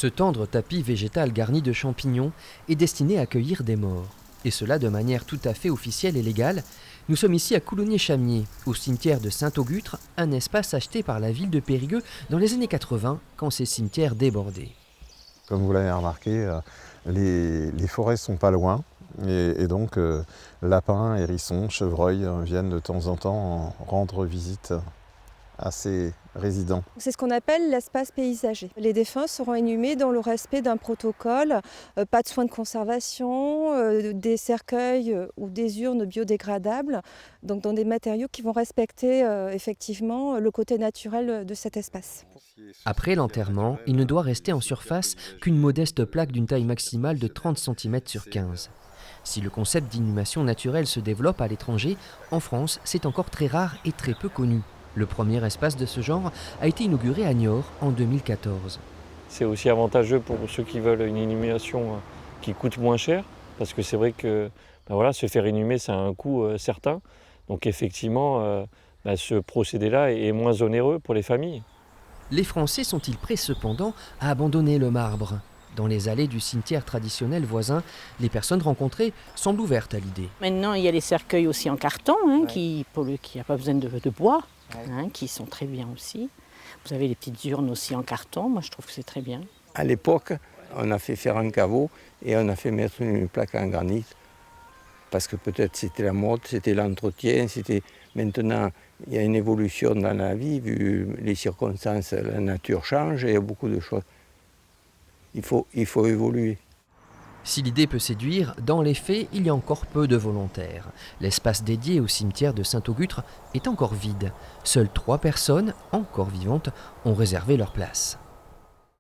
Ce tendre tapis végétal garni de champignons est destiné à accueillir des morts. Et cela de manière tout à fait officielle et légale. Nous sommes ici à Coulonnier-Chamiers, au cimetière de Saint-Augutre, un espace acheté par la ville de Périgueux dans les années 80, quand ces cimetières débordaient. Comme vous l'avez remarqué, les forêts sont pas loin. Et donc, lapins, hérissons, chevreuils viennent de temps en temps rendre visite à ces résidents. C'est ce qu'on appelle l'espace paysager. Les défunts seront inhumés dans le respect d'un protocole, pas de soins de conservation, des cercueils ou des urnes biodégradables, donc dans des matériaux qui vont respecter effectivement le côté naturel de cet espace. Après l'enterrement, il ne doit rester en surface qu'une modeste plaque d'une taille maximale de 30 cm sur 15. Si le concept d'inhumation naturelle se développe à l'étranger, en France, c'est encore très rare et très peu connu. Le premier espace de ce genre a été inauguré à Niort en 2014. C'est aussi avantageux pour ceux qui veulent une inhumation qui coûte moins cher, parce que c'est vrai que se faire inhumer, ça a un coût certain. Donc effectivement, ce procédé-là est moins onéreux pour les familles. Les Français sont-ils prêts cependant à abandonner le marbre ? Dans les allées du cimetière traditionnel voisin, les personnes rencontrées semblent ouvertes à l'idée. Maintenant, il y a les cercueils aussi en carton, qui n'a pas besoin de bois, qui sont très bien aussi. Vous avez les petites urnes aussi en carton, moi je trouve que c'est très bien. À l'époque, on a fait faire un caveau et on a fait mettre une plaque en granit. Parce que peut-être c'était la mode, c'était l'entretien, Maintenant, il y a une évolution dans la vie, vu les circonstances, la nature change et il y a beaucoup de choses. Il faut évoluer. Si l'idée peut séduire, dans les faits, il y a encore peu de volontaires. L'espace dédié au cimetière de Saint-Augutre est encore vide. Seules 3 personnes, encore vivantes, ont réservé leur place.